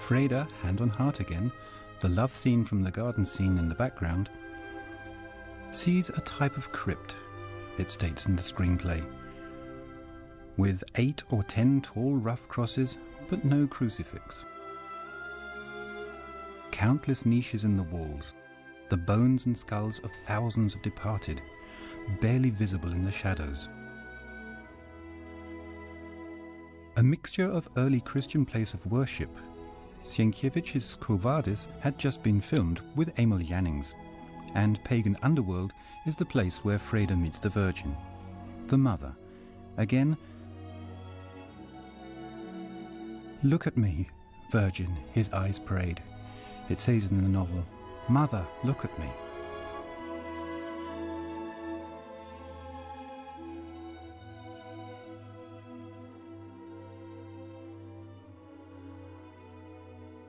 Freda, hand on heart again, the love theme from the garden scene in the background, sees a type of crypt, it states in the screenplay, with 8 or 10 tall rough crosses, but no crucifix. Countless niches in the walls, the bones and skulls of thousands of departed, barely visible in the shadows. A mixture of early Christian place of worship, Sienkiewicz's Quo Vadis had just been filmed with Emil Jannings, and Pagan Underworld is the place where Freda meets the Virgin, the Mother. Again, "Look at me, Virgin," his eyes prayed. It says in the novel, "Mother, look at me."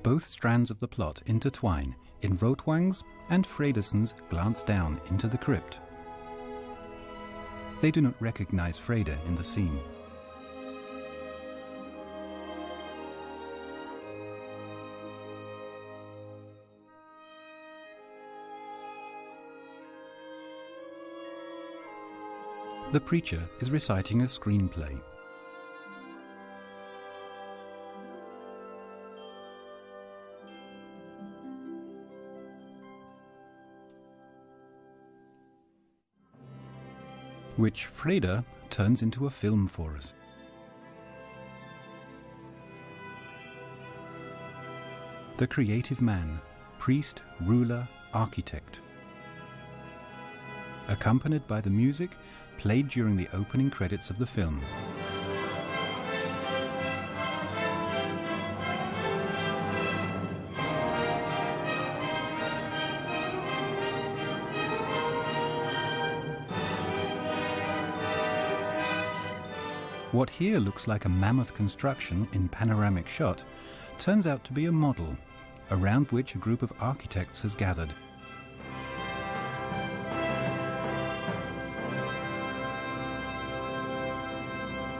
Both strands of the plot intertwine in Rotwang's and Fredason's glance down into the crypt. They do not recognize Freda in the scene. The preacher is reciting a screenplay. Which Freda turns into a film for us. The creative man, priest, ruler, architect. Accompanied by the music played during the opening credits of the film. What here looks like a mammoth construction in panoramic shot turns out to be a model around which a group of architects has gathered.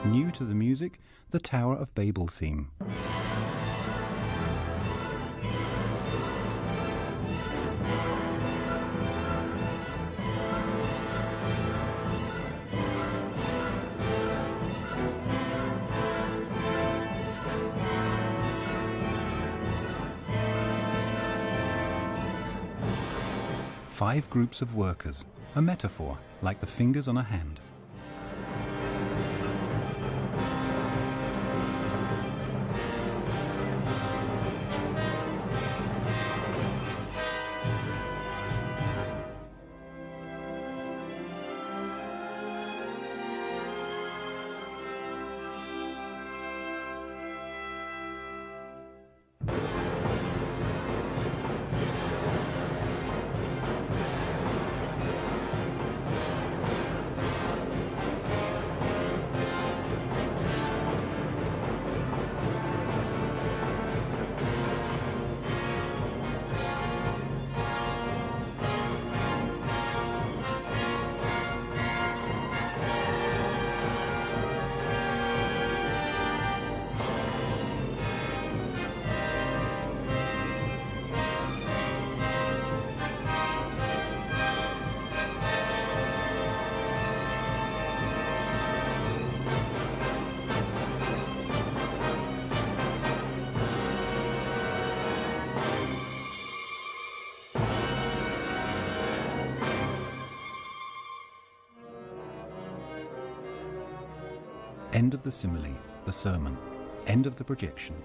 New to the music, the Tower of Babel theme. Five groups of workers, a metaphor like the fingers on a hand. End of the simile, the sermon. End of the projection.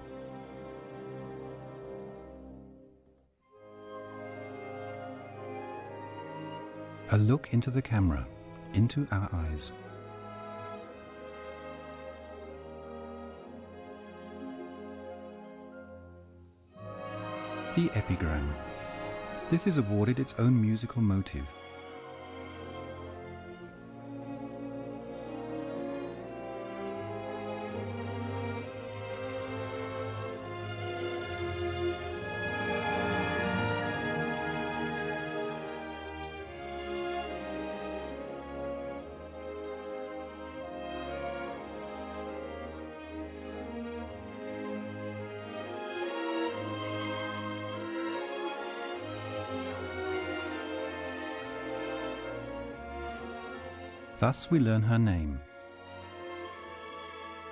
A look into the camera, into our eyes. The epigram. This is awarded its own musical motive. Thus we learn her name.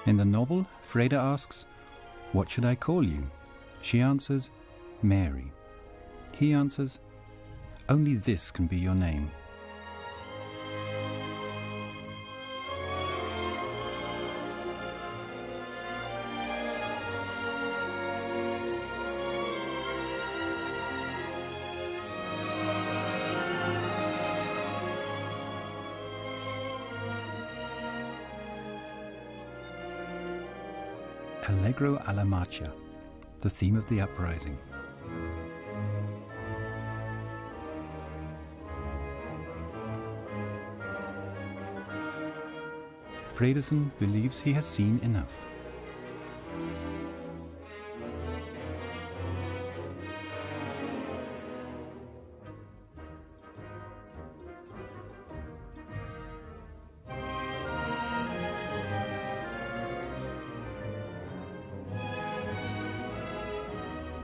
In the novel, Freda asks, "What should I call you?" She answers, "Mary." He answers, "Only this can be your name." Allegro alla marcia, the theme of the uprising. Fredersen believes he has seen enough.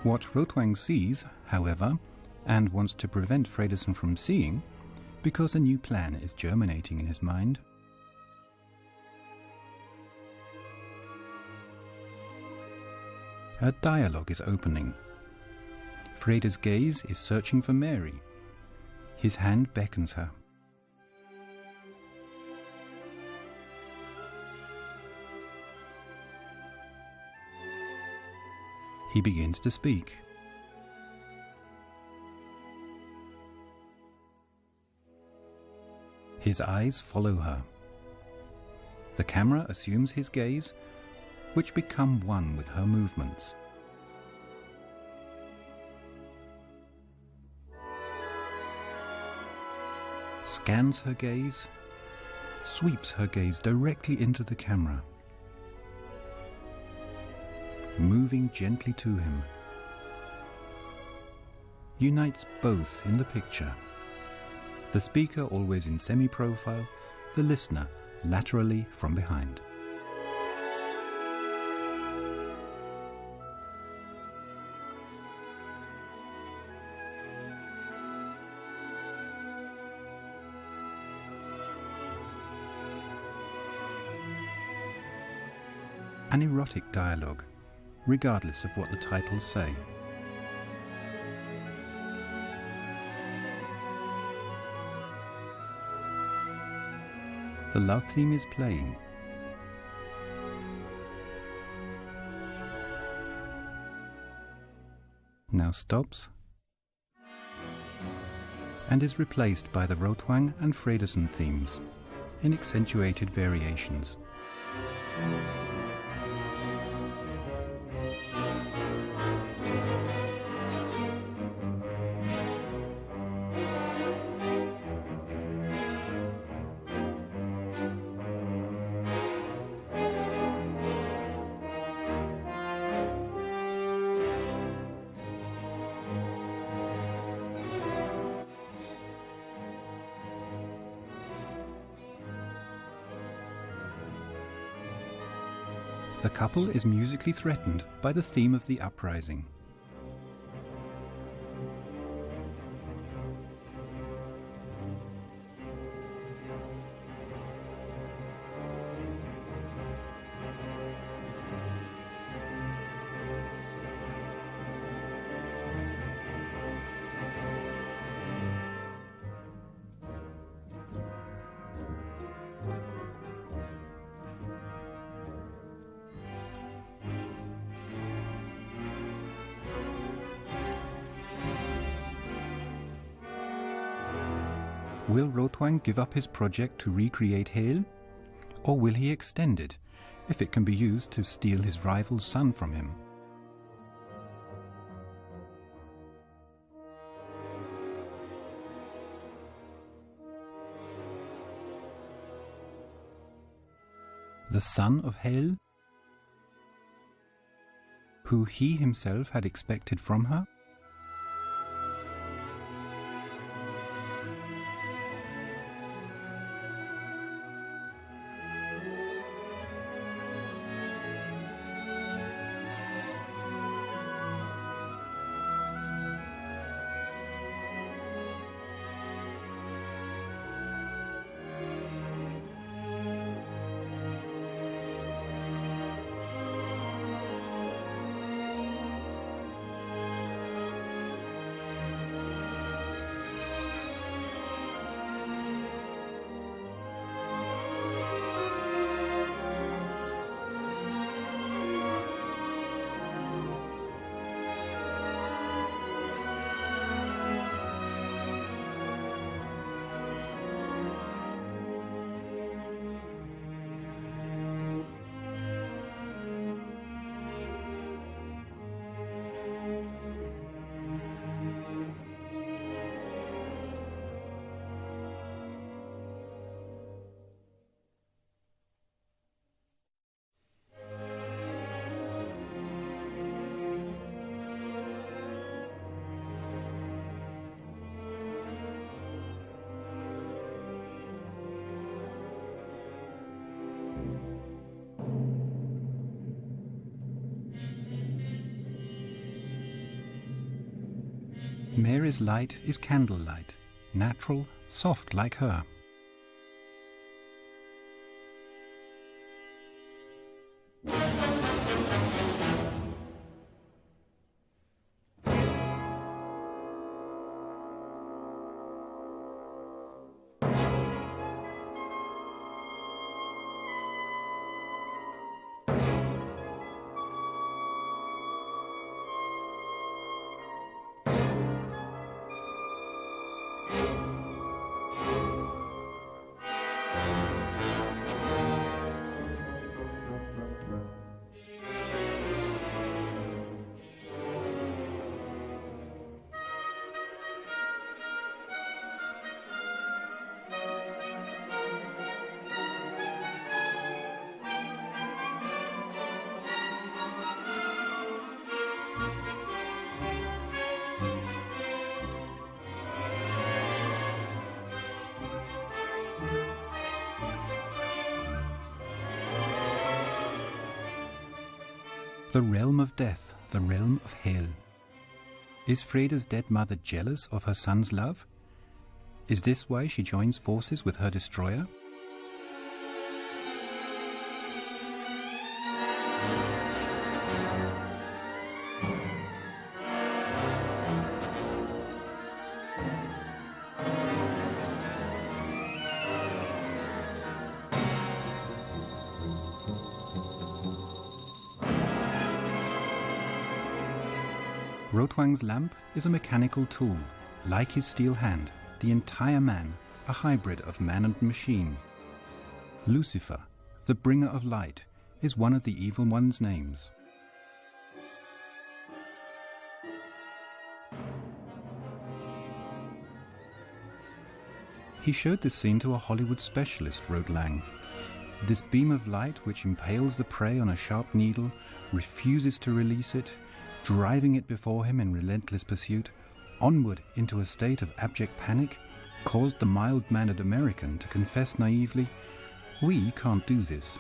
What Rotwang sees, however, and wants to prevent Fredersen from seeing, because a new plan is germinating in his mind. A dialogue is opening. Freda's gaze is searching for Mary. His hand beckons her. He begins to speak. His eyes follow her. The camera assumes his gaze, which become one with her movements. Scans her gaze, sweeps her gaze directly into the camera, moving gently to him, unites both in the picture. The speaker always in semi-profile, the listener laterally from behind. An erotic dialogue, regardless of what the titles say. The love theme is playing. Now stops and is replaced by the Rotwang and Fredersen themes in accentuated variations. The couple is musically threatened by the theme of the uprising. Will Rotwang give up his project to recreate Hel, or will he extend it, if it can be used to steal his rival's son from him? The son of Hel, who he himself had expected from her? Mary's light is candlelight, natural, soft like her. The realm of death, the realm of hell. Is Freda's dead mother jealous of her son's love? Is this why she joins forces with her destroyer? Rotwang's lamp is a mechanical tool, like his steel hand, the entire man, a hybrid of man and machine. Lucifer, the bringer of light, is one of the evil one's names. He showed this scene to a Hollywood specialist, wrote Lang. This beam of light which impales the prey on a sharp needle, refuses to release it, driving it before him in relentless pursuit, onward into a state of abject panic, caused the mild-mannered American to confess naively, "We can't do this."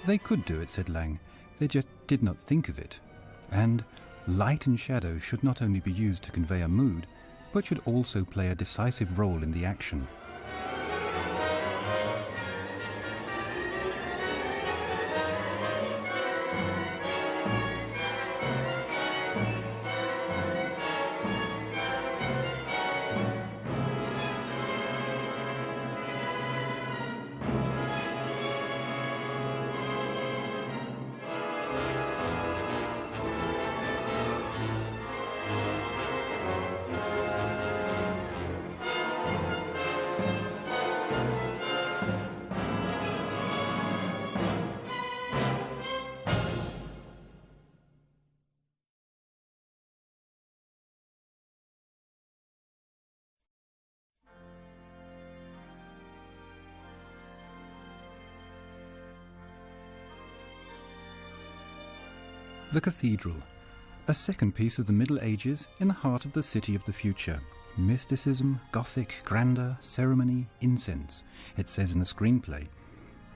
They could do it, said Lang, they just did not think of it. And light and shadow should not only be used to convey a mood, but should also play a decisive role in the action. The Cathedral, a second piece of the Middle Ages in the heart of the city of the future. Mysticism, Gothic, grandeur, ceremony, incense, it says in the screenplay.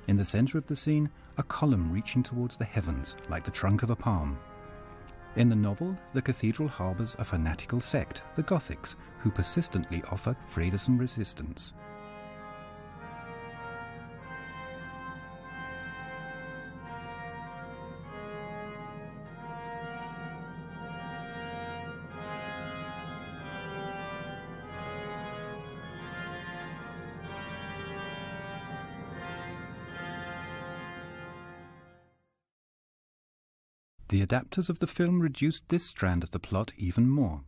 In the centre of the scene, a column reaching towards the heavens, like the trunk of a palm. In the novel, the cathedral harbours a fanatical sect, the Gothics, who persistently offer Fredersen resistance. The adapters of the film reduced this strand of the plot even more.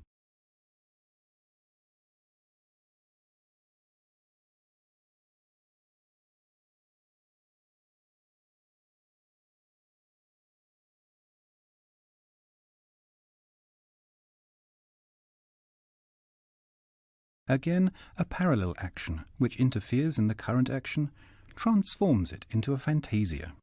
Again, a parallel action, which interferes in the current action, transforms it into a fantasia.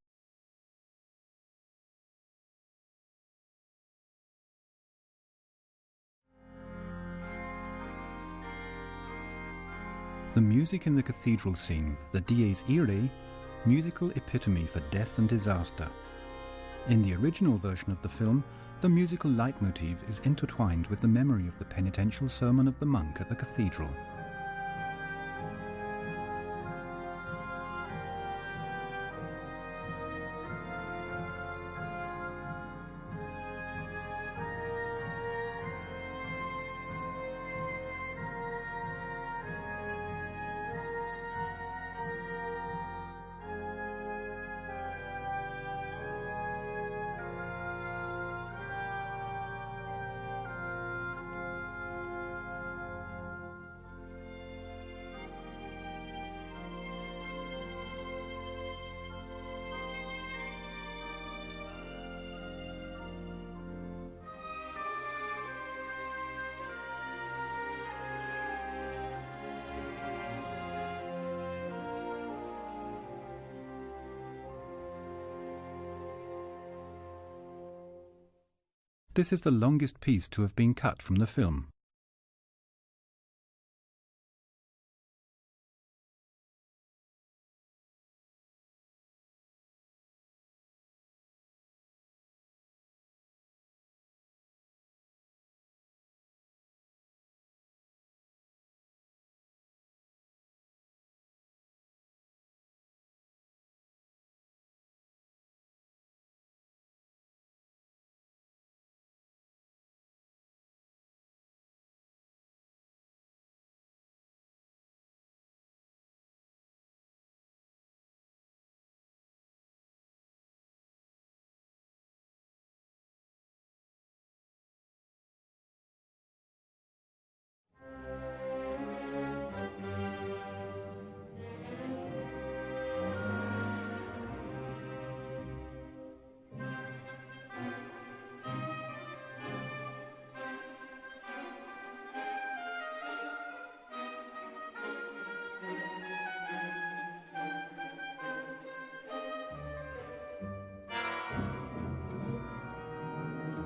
The music in the cathedral scene, the Dies Irae, musical epitome for death and disaster. In the original version of the film, the musical leitmotif is intertwined with the memory of the penitential sermon of the monk at the cathedral. This is the longest piece to have been cut from the film.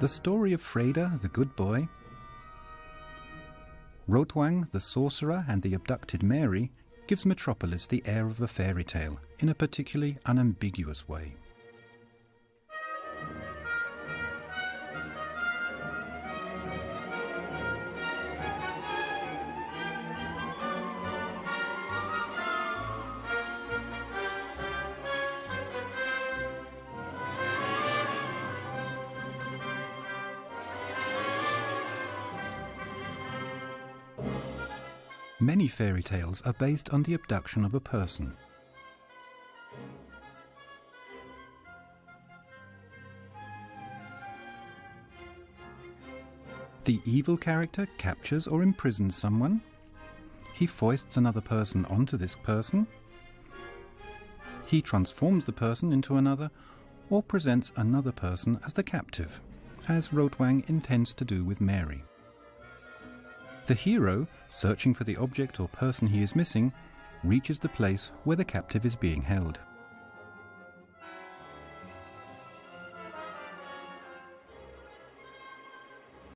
The story of Freda, the good boy, Rotwang, the sorcerer, and the abducted Mary gives Metropolis the air of a fairy tale in a particularly unambiguous way. Many fairy tales are based on the abduction of a person. The evil character captures or imprisons someone. He foists another person onto this person. He transforms the person into another, or presents another person as the captive, as Rotwang intends to do with Mary. The hero, searching for the object or person he is missing, reaches the place where the captive is being held.